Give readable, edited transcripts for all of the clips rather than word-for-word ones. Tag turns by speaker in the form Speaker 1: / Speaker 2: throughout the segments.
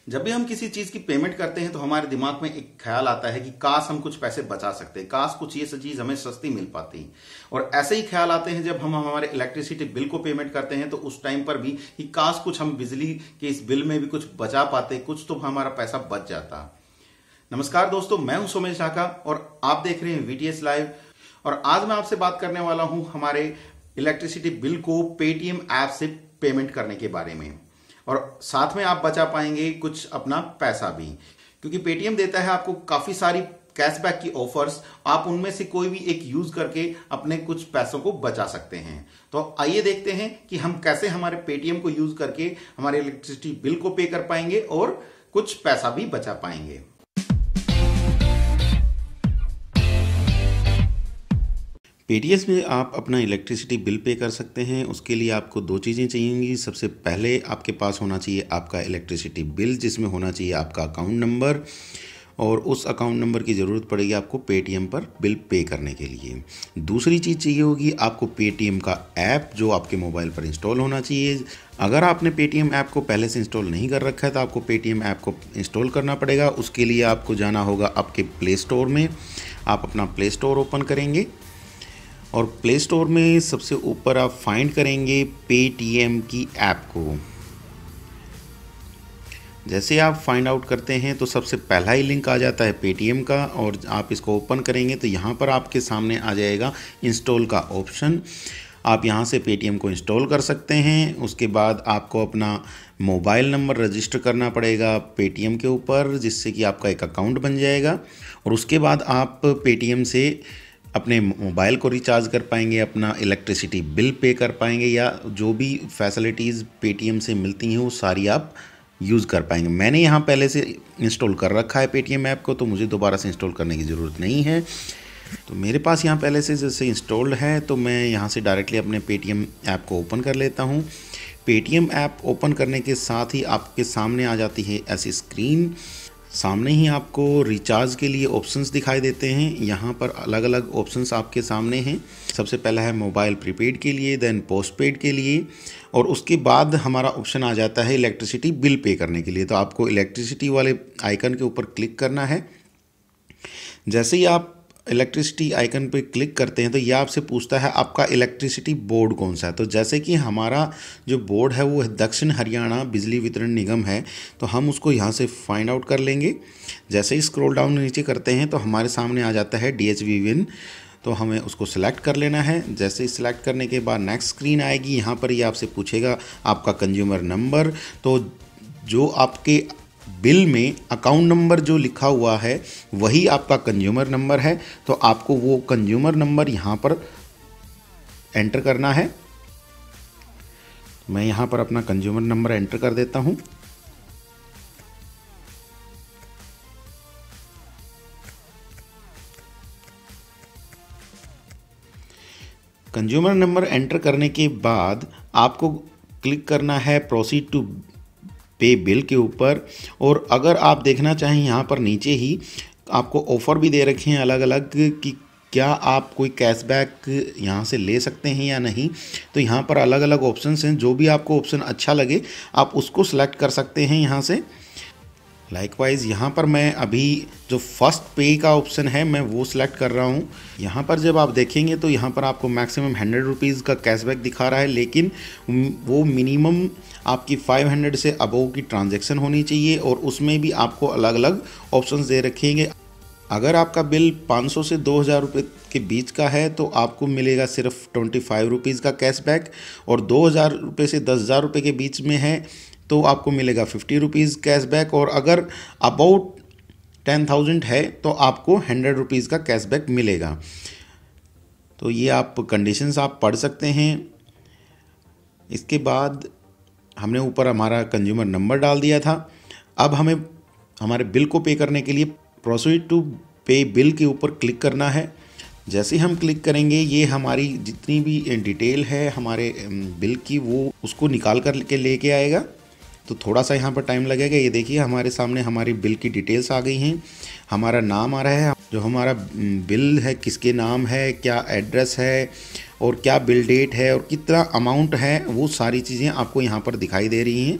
Speaker 1: जब भी हम किसी चीज की पेमेंट करते हैं तो हमारे दिमाग में एक ख्याल आता है कि काश हम कुछ पैसे बचा सकते हैं, काश कुछ ये चीज हमें सस्ती मिल पाती। और ऐसे ही ख्याल आते हैं जब हम हमारे इलेक्ट्रिसिटी बिल को पेमेंट करते हैं तो उस टाइम पर भी कि काश कुछ हम बिजली के इस बिल में भी कुछ बचा पाते, कुछ तो हमारा पैसा बच जाता। नमस्कार दोस्तों, मैं हूं सोमेश ढाका और आप देख रहे हैं वीटीएस लाइव। और आज मैं आपसे बात करने वाला हूं हमारे इलेक्ट्रिसिटी बिल को पेटीएम ऐप से पेमेंट करने के बारे में, और साथ में आप बचा पाएंगे कुछ अपना पैसा भी, क्योंकि पेटीएम देता है आपको काफी सारी कैशबैक की ऑफर्स। आप उनमें से कोई भी एक यूज करके अपने कुछ पैसों को बचा सकते हैं। तो आइए देखते हैं कि हम कैसे हमारे पेटीएम को यूज करके हमारे इलेक्ट्रिसिटी बिल को पे कर पाएंगे और कुछ पैसा भी बचा पाएंगे।
Speaker 2: पेटीएम में आप अपना इलेक्ट्रिसिटी बिल पे कर सकते हैं। उसके लिए आपको दो चीज़ें चाहिएंगी। सबसे पहले आपके पास होना चाहिए आपका इलेक्ट्रिसिटी बिल, जिसमें होना चाहिए आपका अकाउंट नंबर, और उस अकाउंट नंबर की ज़रूरत पड़ेगी आपको पेटीएम पर बिल पे करने के लिए। दूसरी चीज़ चाहिए होगी आपको पेटीएम का ऐप, जो आपके मोबाइल पर इंस्टॉल होना चाहिए। अगर आपने पेटीएम ऐप को पहले से इंस्टॉल नहीं कर रखा है तो आपको पेटीएम ऐप को इंस्टॉल करना पड़ेगा। उसके लिए आपको जाना होगा आपके प्ले स्टोर में। आप अपना प्ले स्टोर ओपन करेंगे और प्ले स्टोर में सबसे ऊपर आप फाइंड करेंगे पेटीएम की ऐप को। जैसे आप फाइंड आउट करते हैं तो सबसे पहला ही लिंक आ जाता है पेटीएम का, और आप इसको ओपन करेंगे तो यहाँ पर आपके सामने आ जाएगा इंस्टॉल का ऑप्शन। आप यहाँ से पेटीएम को इंस्टॉल कर सकते हैं। उसके बाद आपको अपना मोबाइल नंबर रजिस्टर करना पड़ेगा पेटीएम के ऊपर, जिससे कि आपका एक अकाउंट बन जाएगा। और उसके बाद आप पेटीएम से अपने मोबाइल को रिचार्ज कर पाएंगे, अपना इलेक्ट्रिसिटी बिल पे कर पाएंगे, या जो भी फैसिलिटीज़ पेटीएम से मिलती हैं वो सारी आप यूज़ कर पाएंगे। मैंने यहाँ पहले से इंस्टॉल कर रखा है पेटीएम ऐप को, तो मुझे दोबारा से इंस्टॉल करने की ज़रूरत नहीं है। तो मेरे पास यहाँ पहले से जैसे इंस्टॉल्ड है, तो मैं यहाँ से डायरेक्टली अपने पेटीएम ऐप को ओपन कर लेता हूँ। पेटीएम ऐप ओपन करने के साथ ही आपके सामने आ जाती है ऐसी स्क्रीन। सामने ही आपको रिचार्ज के लिए ऑप्शंस दिखाई देते हैं। यहाँ पर अलग अलग ऑप्शंस आपके सामने हैं। सबसे पहला है मोबाइल प्रीपेड के लिए, देन पोस्टपेड के लिए, और उसके बाद हमारा ऑप्शन आ जाता है इलेक्ट्रिसिटी बिल पे करने के लिए। तो आपको इलेक्ट्रिसिटी वाले आइकन के ऊपर क्लिक करना है। जैसे ही आप इलेक्ट्रिसिटी आइकन पे क्लिक करते हैं तो यह आपसे पूछता है आपका इलेक्ट्रिसिटी बोर्ड कौन सा है। तो जैसे कि हमारा जो बोर्ड है वो दक्षिण हरियाणा बिजली वितरण निगम है, तो हम उसको यहाँ से फाइंड आउट कर लेंगे। जैसे ही स्क्रॉल डाउन नीचे करते हैं तो हमारे सामने आ जाता है DHV विन, तो हमें उसको सिलेक्ट कर लेना है। जैसे ही सिलेक्ट करने के बाद नेक्स्ट स्क्रीन आएगी। यहाँ पर ये आपसे पूछेगा आपका कंज्यूमर नंबर। तो जो आपके बिल में अकाउंट नंबर जो लिखा हुआ है वही आपका कंज्यूमर नंबर है, तो आपको वो कंज्यूमर नंबर यहाँ पर एंटर करना है। मैं यहाँ पर अपना कंज्यूमर नंबर एंटर कर देता हूँ। कंज्यूमर नंबर एंटर करने के बाद आपको क्लिक करना है प्रोसीड टू पे बिल के ऊपर। और अगर आप देखना चाहें यहाँ पर नीचे ही आपको ऑफ़र भी दे रखे हैं अलग अलग कि क्या आप कोई कैशबैक यहाँ से ले सकते हैं या नहीं। तो यहाँ पर अलग अलग ऑप्शंस हैं, जो भी आपको ऑप्शन अच्छा लगे आप उसको सिलेक्ट कर सकते हैं यहाँ से। लाइकवाइज यहाँ पर मैं अभी जो फर्स्ट पे का ऑप्शन है मैं वो सिलेक्ट कर रहा हूँ। यहाँ पर जब आप देखेंगे तो यहाँ पर आपको मैक्सिमम 100 रुपीज़ का कैशबैक दिखा रहा है, लेकिन वो मिनिमम आपकी 500 से अबव की ट्रांजैक्शन होनी चाहिए, और उसमें भी आपको अलग अलग ऑप्शंस दे रखेंगे। अगर आपका बिल 500 से 2000 रुपये के बीच का है तो आपको मिलेगा सिर्फ 25 रुपीज़ का कैशबैक, और 2000 रुपये से 10,000 रुपये के बीच में है तो आपको मिलेगा 50 रुपीज़ कैशबैक, और अगर अबाउट 10,000 है तो आपको 100 रुपीज़ का कैशबैक मिलेगा। तो ये आप कंडीशंस आप पढ़ सकते हैं। इसके बाद हमने ऊपर हमारा कंज्यूमर नंबर डाल दिया था। अब हमें हमारे बिल को पे करने के लिए प्रोसीड टू पे बिल के ऊपर क्लिक करना है। जैसे हम क्लिक करेंगे ये हमारी जितनी भी डिटेल है हमारे बिल की वो उसको निकाल कर के लेके आएगा। तो थोड़ा सा यहाँ पर टाइम लगेगा। ये देखिए हमारे सामने हमारी बिल की डिटेल्स आ गई हैं। हमारा नाम आ रहा है, जो हमारा बिल है किसके नाम है, क्या एड्रेस है और क्या बिल डेट है और कितना अमाउंट है, वो सारी चीज़ें आपको यहाँ पर दिखाई दे रही हैं।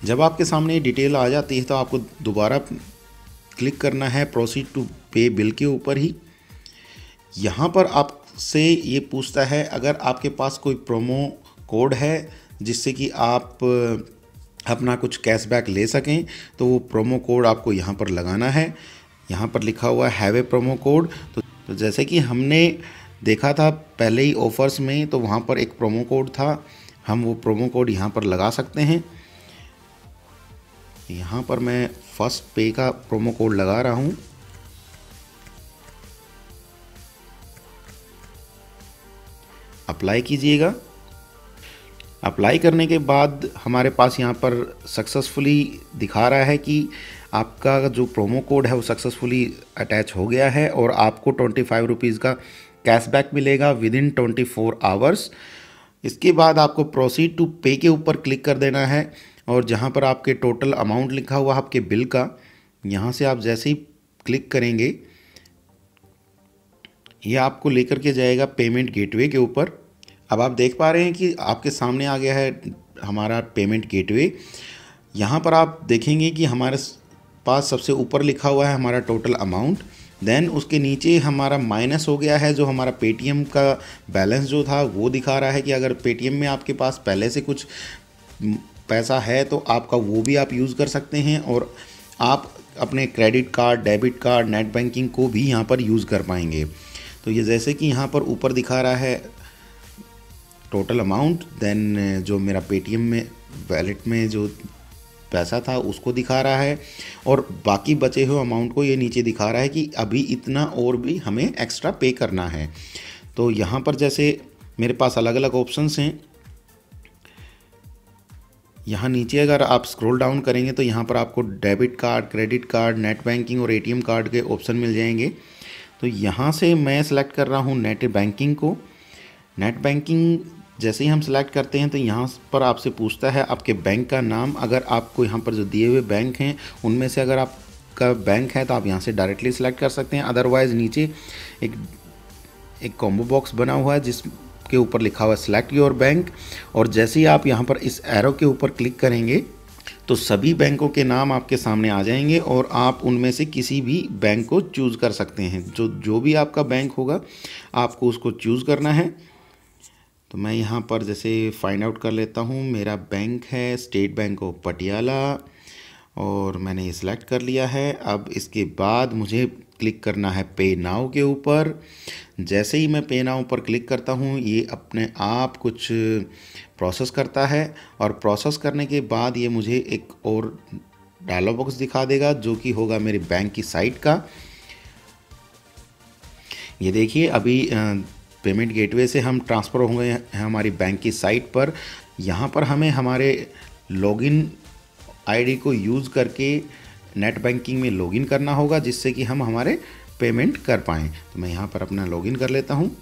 Speaker 2: जब आपके सामने डिटेल आ जाती है तो आपको दोबारा क्लिक करना है प्रोसीड टू पे बिल के ऊपर ही। यहाँ पर आपसे ये पूछता है अगर आपके पास कोई प्रोमो कोड है जिससे कि आप अपना कुछ कैशबैक ले सकें, तो वो प्रोमो कोड आपको यहाँ पर लगाना है। यहाँ पर लिखा हुआ है हैव ए प्रोमो कोड। तो जैसे कि हमने देखा था पहले ही ऑफ़र्स में, तो वहाँ पर एक प्रोमो कोड था, हम वो प्रोमो कोड यहाँ पर लगा सकते हैं। यहाँ पर मैं फर्स्ट पे का प्रोमो कोड लगा रहा हूँ। अप्लाई कीजिएगा। अप्लाई करने के बाद हमारे पास यहाँ पर सक्सेसफुली दिखा रहा है कि आपका जो प्रोमो कोड है वो सक्सेसफुली अटैच हो गया है और आपको 25 रुपीज़ का कैशबैक मिलेगा विदिन 24 आवर्स। इसके बाद आपको प्रोसीड टू पे के ऊपर क्लिक कर देना है और जहाँ पर आपके टोटल अमाउंट लिखा हुआ है आपके बिल का, यहाँ से आप जैसे ही क्लिक करेंगे ये आपको लेकर के जाएगा पेमेंट गेटवे के ऊपर। अब आप देख पा रहे हैं कि आपके सामने आ गया है हमारा पेमेंट गेटवे। यहाँ पर आप देखेंगे कि हमारे पास सबसे ऊपर लिखा हुआ है हमारा टोटल अमाउंट, देन उसके नीचे हमारा माइनस हो गया है जो हमारा पेटीएम का बैलेंस जो था वो दिखा रहा है कि अगर पेटीएम में आपके पास पहले से कुछ पैसा है तो आपका वो भी आप यूज़ कर सकते हैं और आप अपने credit card, debit card, net banking को भी यहाँ पर यूज़ कर पाएंगे। तो ये जैसे कि यहाँ पर ऊपर दिखा रहा है टोटल अमाउंट, देन जो मेरा पेटीएम में वैलेट में जो पैसा था उसको दिखा रहा है और बाकी बचे हुए अमाउंट को ये नीचे दिखा रहा है कि अभी इतना और भी हमें एक्स्ट्रा पे करना है। तो यहाँ पर जैसे मेरे पास अलग अलग ऑप्शंस हैं, यहाँ नीचे अगर आप स्क्रॉल डाउन करेंगे तो यहाँ पर आपको debit card, credit card, net banking और एटीएम कार्ड के ऑप्शन मिल जाएंगे। तो यहाँ से मैं सेलेक्ट कर रहा हूँ नेट बैंकिंग को। नेट बैंकिंग जैसे ही हम सेलेक्ट करते हैं तो यहाँ पर आपसे पूछता है आपके बैंक का नाम। अगर आपको यहाँ पर जो दिए हुए बैंक हैं उनमें से अगर आपका बैंक है तो आप यहाँ से डायरेक्टली सेलेक्ट कर सकते हैं, अदरवाइज़ नीचे एक कॉम्बो बॉक्स बना हुआ है जिसके ऊपर लिखा हुआ है सेलेक्ट योर बैंक, और जैसे ही आप यहाँ पर इस एरो के ऊपर क्लिक करेंगे तो सभी बैंकों के नाम आपके सामने आ जाएंगे और आप उनमें से किसी भी बैंक को चूज़ कर सकते हैं। जो भी आपका बैंक होगा आपको उसको चूज़ करना है। तो मैं यहाँ पर जैसे फाइंड आउट कर लेता हूँ, मेरा बैंक है स्टेट बैंक ऑफ पटियाला और मैंने ये सिलेक्ट कर लिया है। अब इसके बाद मुझे क्लिक करना है पे नाउ के ऊपर। जैसे ही मैं पे नाउ पर क्लिक करता हूँ ये अपने आप कुछ प्रोसेस करता है और प्रोसेस करने के बाद ये मुझे एक और डायलॉग बॉक्स दिखा देगा जो कि होगा मेरे बैंक की साइट का। ये देखिए अभी पेमेंट गेटवे से हम ट्रांसफ़र हो गए हैं हमारी बैंक की साइट पर। यहाँ पर हमें हमारे लॉगिन आईडी को यूज़ करके नेट बैंकिंग में लॉगिन करना होगा जिससे कि हम हमारे पेमेंट कर पाएँ। तो मैं यहाँ पर अपना लॉगिन कर लेता हूँ।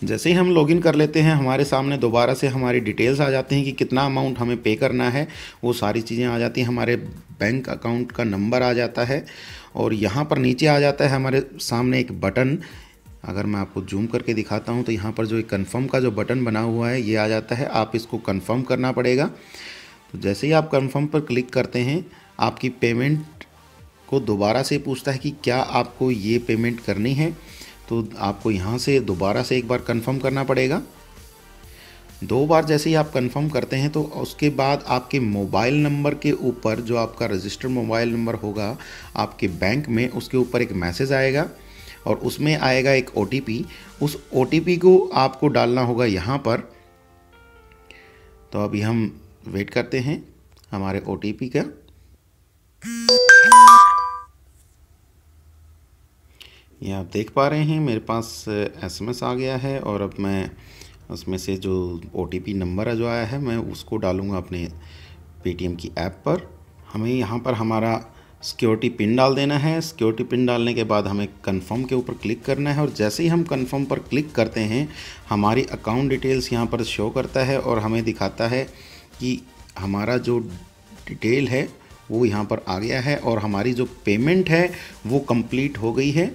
Speaker 2: जैसे ही हम लॉगिन कर लेते हैं हमारे सामने दोबारा से हमारी डिटेल्स आ जाती हैं कि कितना अमाउंट हमें पे करना है, वो सारी चीज़ें आ जाती हैं। हमारे बैंक अकाउंट का नंबर आ जाता है और यहाँ पर नीचे आ जाता है हमारे सामने एक बटन। अगर मैं आपको जूम करके दिखाता हूँ तो यहाँ पर जो एक कन्फर्म का जो बटन बना हुआ है ये आ जाता है, आप इसको कन्फर्म करना पड़ेगा। तो जैसे ही आप कन्फर्म पर क्लिक करते हैं आपकी पेमेंट को दोबारा से पूछता है कि क्या आपको ये पेमेंट करनी है, तो आपको यहाँ से दोबारा से एक बार कंफर्म करना पड़ेगा। 2 बार जैसे ही आप कंफर्म करते हैं तो उसके बाद आपके मोबाइल नंबर के ऊपर जो आपका रजिस्टर्ड मोबाइल नंबर होगा आपके बैंक में, उसके ऊपर एक मैसेज आएगा और उसमें आएगा एक OTP। उस OTP को आपको डालना होगा यहाँ पर। तो अभी हम वेट करते हैं हमारे OTP का। ये आप देख पा रहे हैं मेरे पास SMS आ गया है और अब मैं उसमें से जो OTP नंबर जो आया है मैं उसको डालूँगा अपने पेटीएम की ऐप पर। हमें यहाँ पर हमारा सिक्योरिटी पिन डाल देना है। सिक्योरिटी पिन डालने के बाद हमें कंफर्म के ऊपर क्लिक करना है और जैसे ही हम कंफर्म पर क्लिक करते हैं हमारी अकाउंट डिटेल्स यहाँ पर शो करता है और हमें दिखाता है कि हमारा जो डिटेल है वो यहाँ पर आ गया है और हमारी जो पेमेंट है वो कंप्लीट हो गई है।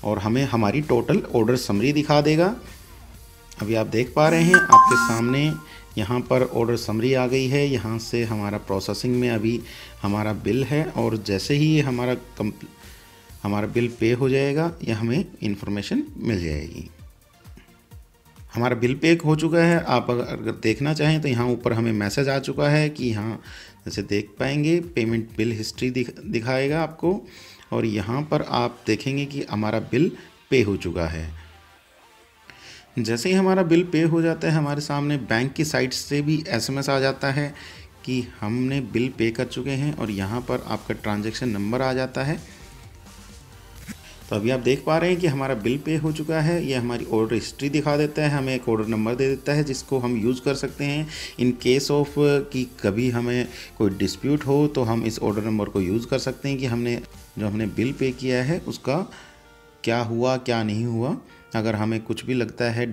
Speaker 2: और हमें हमारी टोटल ऑर्डर समरी दिखा देगा। अभी आप देख पा रहे हैं आपके सामने यहाँ पर ऑर्डर समरी आ गई है। यहाँ से हमारा प्रोसेसिंग में अभी हमारा बिल है, और जैसे ही ये हमारा बिल पे हो जाएगा ये हमें इंफॉर्मेशन मिल जाएगी। हमारा बिल पे हो चुका है। आप अगर देखना चाहें तो यहाँ ऊपर हमें मैसेज आ चुका है कि यहाँ जैसे देख पाएंगे पेमेंट बिल हिस्ट्री दिखाएगा आपको, और यहाँ पर आप देखेंगे कि हमारा बिल पे हो चुका है। जैसे ही हमारा बिल पे हो जाता है हमारे सामने बैंक की साइट से भी SMS आ जाता है कि हमने बिल पे कर चुके हैं, और यहाँ पर आपका ट्रांजैक्शन नंबर आ जाता है। तो अभी आप देख पा रहे हैं कि हमारा बिल पे हो चुका है। ये हमारी ऑर्डर हिस्ट्री दिखा देता है, हमें एक ऑर्डर नंबर दे देता है जिसको हम यूज़ कर सकते हैं इन केस ऑफ कि कभी हमें कोई डिस्प्यूट हो तो हम इस ऑर्डर नंबर को यूज़ कर सकते हैं कि हमने बिल पे किया है उसका क्या हुआ क्या नहीं हुआ। अगर हमें कुछ भी लगता है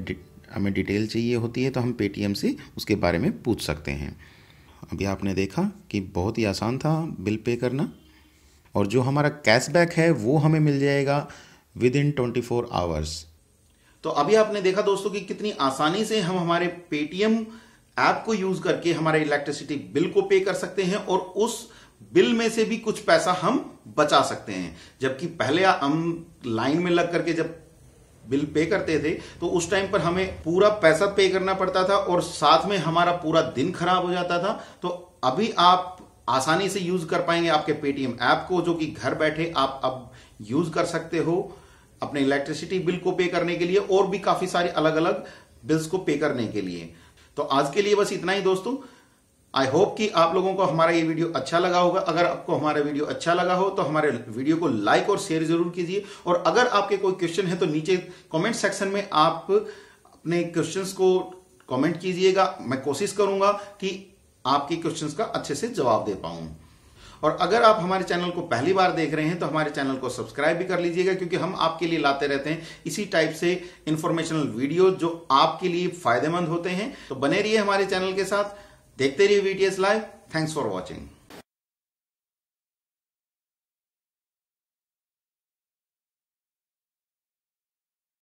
Speaker 2: हमें डिटेल चाहिए होती है तो हम पेटीएम से उसके बारे में पूछ सकते हैं। अभी आपने देखा कि बहुत ही आसान था बिल पे करना, और जो हमारा कैशबैक है वो हमें मिल जाएगा विद इन 24 आवर्स।
Speaker 1: तो अभी आपने देखा दोस्तों कि कितनी आसानी से हम हमारे पेटीएम ऐप को यूज करके हमारे इलेक्ट्रिसिटी बिल को पे कर सकते हैं, और उस बिल में से भी कुछ पैसा हम बचा सकते हैं। जबकि पहले हम लाइन में लग करके जब बिल पे करते थे तो उस टाइम पर हमें पूरा पैसा पे करना पड़ता था, और साथ में हमारा पूरा दिन खराब हो जाता था। तो अभी आप आसानी से यूज कर पाएंगे आपके पेटीएम ऐप को, जो कि घर बैठे आप अब यूज कर सकते हो अपने इलेक्ट्रिसिटी बिल को पे करने के लिए, और भी काफी सारे अलग अलग बिल्स को पे करने के लिए। तो आज के लिए बस इतना ही दोस्तों। आई होप कि आप लोगों को हमारा ये वीडियो अच्छा लगा होगा। अगर आपको हमारा वीडियो अच्छा लगा हो तो हमारे वीडियो को लाइक और शेयर जरूर कीजिए, और अगर आपके कोई क्वेश्चन है तो नीचे कमेंट सेक्शन में आप अपने क्वेश्चंस को कमेंट कीजिएगा। मैं कोशिश करूंगा कि आपके क्वेश्चंस का अच्छे से जवाब दे पाऊं। और अगर आप हमारे चैनल को पहली बार देख रहे हैं तो हमारे चैनल को सब्सक्राइब भी कर लीजिएगा, क्योंकि हम आपके लिए लाते रहते हैं इसी टाइप से इंफॉर्मेशनल वीडियो जो आपके लिए फायदेमंद होते हैं। तो बने रहिए हमारे चैनल के साथ, देखते रहिए VTS live. Thanks for watching.